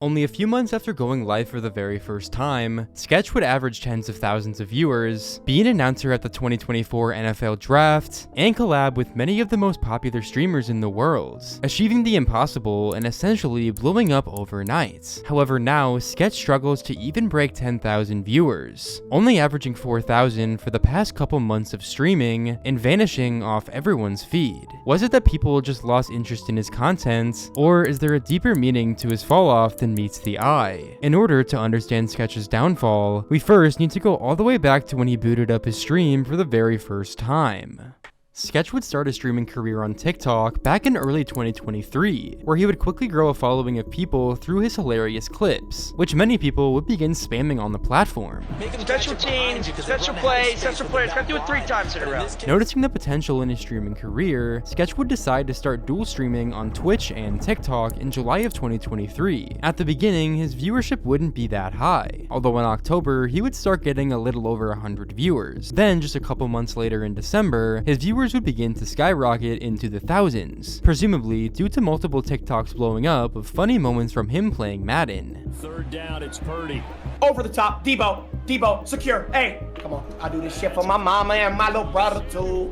Only a few months after going live for the very first time, Sketch would average tens of thousands of viewers, be an announcer at the 2024 NFL Draft, and collab with many of the most popular streamers in the world, achieving the impossible and essentially blowing up overnight. However, now, Sketch struggles to even break 10,000 viewers, only averaging 4,000 for the past couple months of streaming and vanishing off everyone's feed. Was it that people just lost interest in his content, or is there a deeper meaning to his fall-off than meets the eye? In order to understand Sketch's downfall, we first need to go all the way back to when he booted up his stream for the very first time. Sketch would start a streaming career on TikTok back in early 2023, where he would quickly grow a following of people through his hilarious clips, which many people would begin spamming on the platform. Special teams, special plays, special players. Gotta do it 3 times in a row. Noticing the potential in his streaming career, Sketch would decide to start dual streaming on Twitch and TikTok in July of 2023. At the beginning, his viewership wouldn't be that high, although in October, he would start getting a little over 100 viewers. Then, just a couple months later in December, his viewers would begin to skyrocket into the thousands, presumably due to multiple TikToks blowing up of funny moments from him playing Madden. Third down, it's Purdy. Over the top, Debo, secure. Hey, come on, I do this shit for my mama and my little brother too.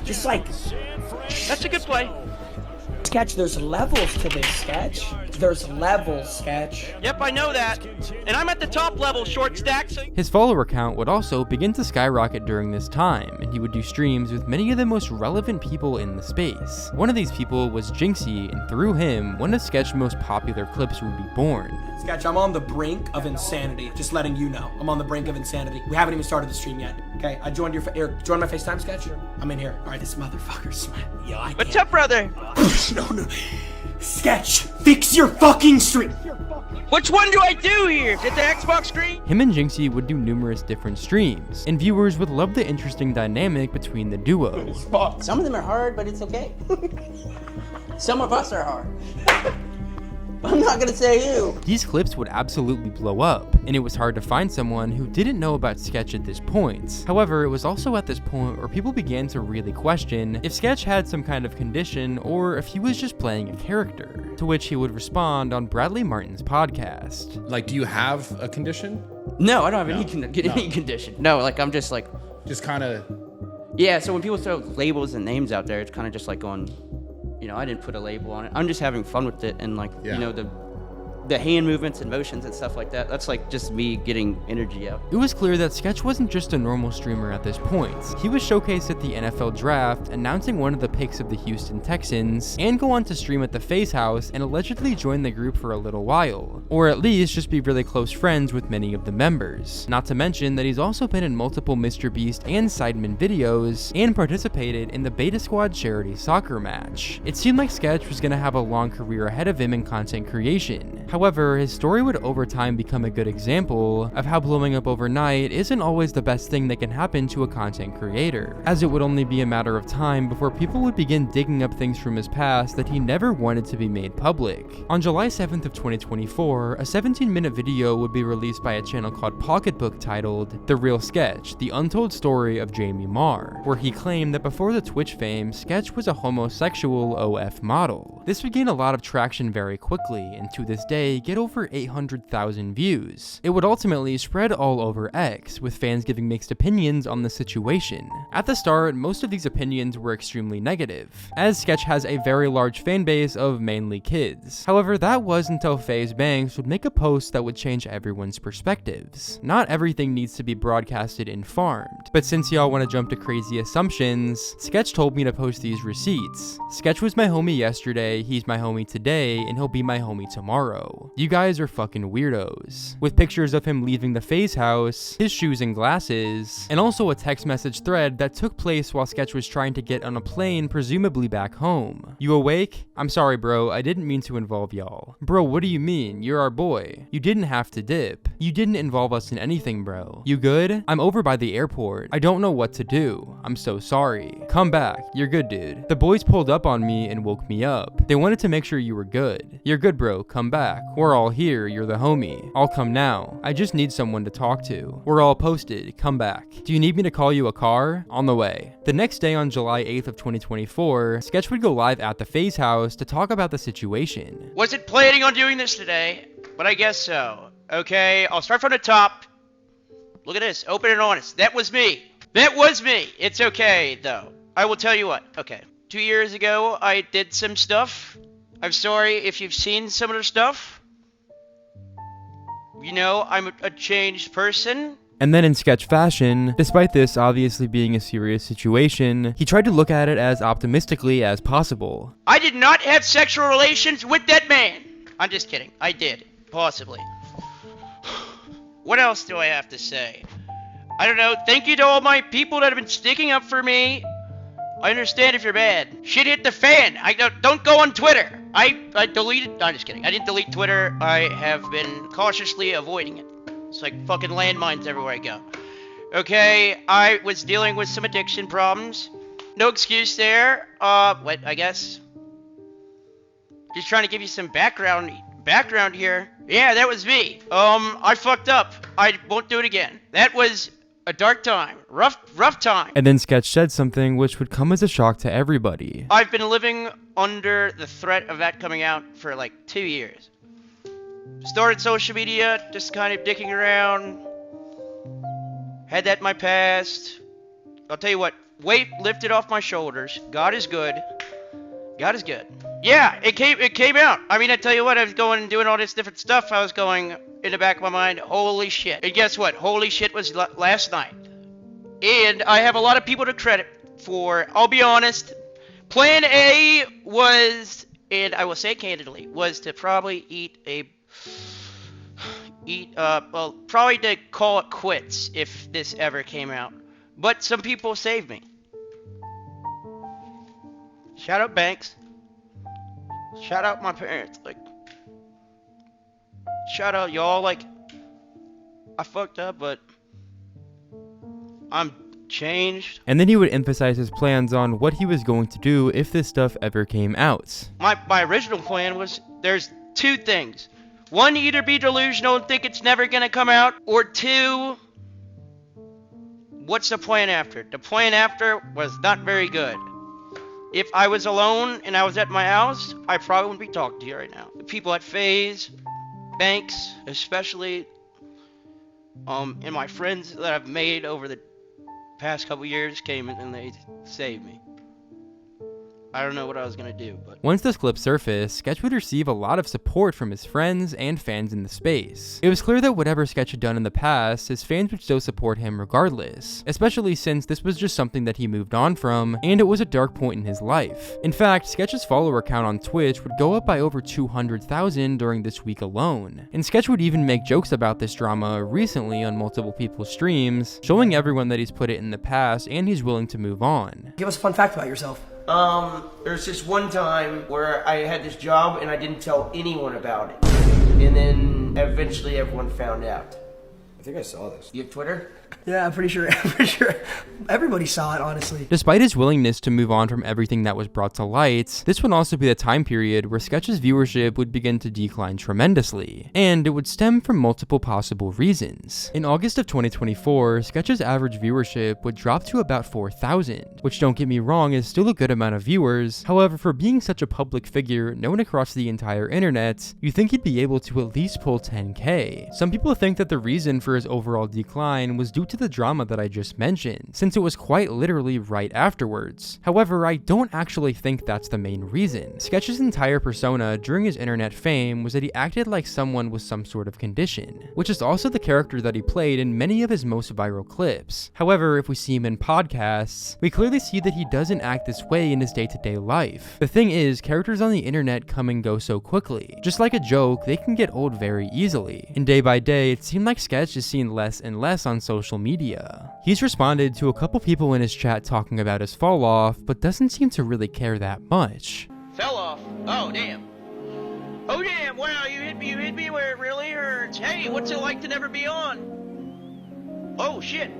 Just like, That's a good play. Sketch, there's levels to this, Sketch. There's levels, Sketch. Yep, I know that. And I'm at the top level, short stack, so... His follower count would also begin to skyrocket during this time, and he would do streams with many of the most relevant people in the space. One of these people was Jinxie, and through him, one of Sketch's most popular clips would be born. Sketch, I'm on the brink of insanity. Just letting you know, I'm on the brink of insanity. We haven't even started the stream yet. Okay, I joined join my FaceTime, Sketch. I'm in here. All right, this motherfucker's smiling. Yo, I What's can't. up, brother? No. Sketch, fix your fucking stream. Which one do I do here? Is it the Xbox screen? Him and Jinxie would do numerous different streams, and viewers would love the interesting dynamic between the duo. Some of them are hard, but it's okay. Some of us are hard. I'm not gonna say who. These clips would absolutely blow up, and it was hard to find someone who didn't know about Sketch at this point. However, it was also at this point where people began to really question if Sketch had some kind of condition or if he was just playing a character, to which he would respond on Bradley Martin's podcast. Like, do you have a condition? No, I don't have any condition. No, like I'm just like, Just kind of... yeah. So when people throw labels and names out there, it's kind of just like going, you know, I didn't put a label on it. I'm just having fun with it, and like, Yeah. you know, the hand movements and motions and stuff like that. That's like just me getting energy out. It was clear that Sketch wasn't just a normal streamer at this point. He was showcased at the NFL Draft, announcing one of the picks of the Houston Texans, and go on to stream at the FaZe House and allegedly join the group for a little while, or at least just be really close friends with many of the members. Not to mention that he's also been in multiple MrBeast and Sidemen videos, and participated in the Beta Squad charity soccer match. It seemed like Sketch was gonna have a long career ahead of him in content creation. However, his story would over time become a good example of how blowing up overnight isn't always the best thing that can happen to a content creator, as it would only be a matter of time before people would begin digging up things from his past that he never wanted to be made public. On July 7th of 2024, a 17-minute video would be released by a channel called Pocketbook titled The Real Sketch, The Untold Story of Jamie Marr, where he claimed that before the Twitch fame, Sketch was a homosexual OF model. This would gain a lot of traction very quickly, and to this day, get over 800,000 views. It would ultimately spread all over X, with fans giving mixed opinions on the situation. At the start, most of these opinions were extremely negative, as Sketch has a very large fan base of mainly kids. However, that was until FaZe Banks would make a post that would change everyone's perspectives. Not everything needs to be broadcasted and farmed, but since y'all want to jump to crazy assumptions, Sketch told me to post these receipts. Sketch was my homie yesterday, he's my homie today, and he'll be my homie tomorrow. You guys are fucking weirdos. With pictures of him leaving the FaZe House, his shoes and glasses, and also a text message thread that took place while Sketch was trying to get on a plane, presumably back home. You awake? I'm sorry, bro, I didn't mean to involve y'all. Bro, what do you mean? You're our boy. You didn't have to dip. You didn't involve us in anything, bro. You good? I'm over by the airport. I don't know what to do. I'm so sorry. Come back. You're good, dude. The boys pulled up on me and woke me up. They wanted to make sure you were good. You're good, bro. Come back. back. We're all here, you're the homie. I'll come now. I just need someone to talk to. We're all posted, come back. Do you need me to call you a car? On the way. The next day on July 8th of 2024, Sketch would go live at the FaZe house to talk about the situation. Wasn't planning on doing this today, but I guess so. Okay, I'll start from the top. Look at this, open and honest. That was me. That was me. It's okay, though. I will tell you what. Okay. 2 years ago, I did some stuff. I'm sorry if you've seen some of the stuff. You know, I'm a changed person. And then in Sketch fashion, despite this obviously being a serious situation, he tried to look at it as optimistically as possible. I did not have sexual relations with that man. I'm just kidding. I did. Possibly. What else do I have to say? I don't know. Thank you to all my people that have been sticking up for me. I understand if you're mad. Shit hit the fan. I don't go on Twitter. I deleted. No, I'm just kidding. I didn't delete Twitter. I have been cautiously avoiding it. It's like fucking landmines everywhere I go. Okay, I was dealing with some addiction problems. No excuse there. What? I guess. Just trying to give you some background here. Yeah, that was me. I fucked up. I won't do it again. That was a dark time. Rough time. And then Sketch said something which would come as a shock to everybody. I've been living under the threat of that coming out for like 2 years. Started social media, just kind of dicking around. Had that in my past. I'll tell you what, weight lifted off my shoulders. God is good. God is good. Yeah, it came out. I mean, I tell you what, I was going and doing all this different stuff. I was going in the back of my mind, holy shit. And guess what? Holy shit was last night. And I have a lot of people to credit for, I'll be honest. Plan A was, and I will say candidly, was to probably probably to call it quits if this ever came out. But some people saved me. Shout out Banks. Shout out my parents. Like, shout out y'all. Like, I fucked up, but I'm changed. And then he would emphasize his plans on what he was going to do if this stuff ever came out. My original plan was, there's two things. One, either be delusional and think it's never gonna come out, or two, what's the plan after? The plan after was not very good. If I was alone and I was at my house, I probably wouldn't be talking to you right now. The people at FaZe, Banks, especially, and my friends that I've made over the past couple years came in and they saved me. I don't know what I was gonna do, but once this clip surfaced, Sketch would receive a lot of support from his friends and fans in the space. It was clear that whatever Sketch had done in the past, his fans would still support him regardless, especially since this was just something that he moved on from, and it was a dark point in his life. In fact, Sketch's follower count on Twitch would go up by over 200,000 during this week alone, and Sketch would even make jokes about this drama recently on multiple people's streams, showing everyone that he's put it in the past and he's willing to move on. Give us a fun fact about yourself. There's this one time where I had this job and I didn't tell anyone about it. And then eventually everyone found out. I think I saw this. You have Twitter? Yeah, I'm pretty sure everybody saw it, honestly. Despite his willingness to move on from everything that was brought to light, this would also be the time period where Sketch's viewership would begin to decline tremendously, and it would stem from multiple possible reasons. In August of 2024, Sketch's average viewership would drop to about 4,000, which, don't get me wrong, is still a good amount of viewers. However, for being such a public figure known across the entire internet, you'd think he'd be able to at least pull 10K. Some people think that the reason for his overall decline was due to the drama that I just mentioned, since it was quite literally right afterwards. However, I don't actually think that's the main reason. Sketch's entire persona during his internet fame was that he acted like someone with some sort of condition, which is also the character that he played in many of his most viral clips. However, if we see him in podcasts, we clearly see that he doesn't act this way in his day-to-day life. The thing is, characters on the internet come and go so quickly. Just like a joke, they can get old very easily, and day by day, it seemed like Sketch is seen less and less on social media. He's responded to a couple people in his chat talking about his fall off, but doesn't seem to really care that much. fell off. Oh damn. Oh damn, wow, you hit me where it really hurts. Hey, what's it like to never be on? Oh shit.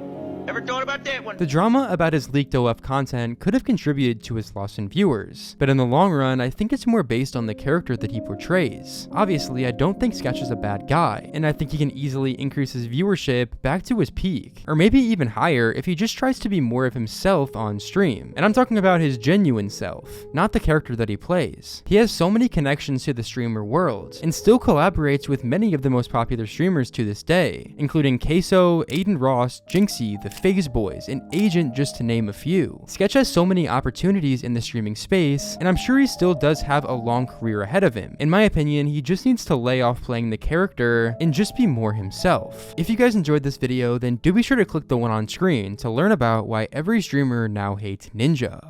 Ever thought about that one? The drama about his leaked OF content could have contributed to his loss in viewers, but in the long run, I think it's more based on the character that he portrays. Obviously, I don't think Sketch is a bad guy, and I think he can easily increase his viewership back to his peak, or maybe even higher if he just tries to be more of himself on stream. And I'm talking about his genuine self, not the character that he plays. He has so many connections to the streamer world, and still collaborates with many of the most popular streamers to this day, including Queso, Aiden Ross, Jinxie, the FaZe Boys, and Agent, just to name a few. Sketch has so many opportunities in the streaming space, and I'm sure he still does have a long career ahead of him. In my opinion, he just needs to lay off playing the character and just be more himself. If you guys enjoyed this video, then do be sure to click the one on screen to learn about why every streamer now hates Ninja.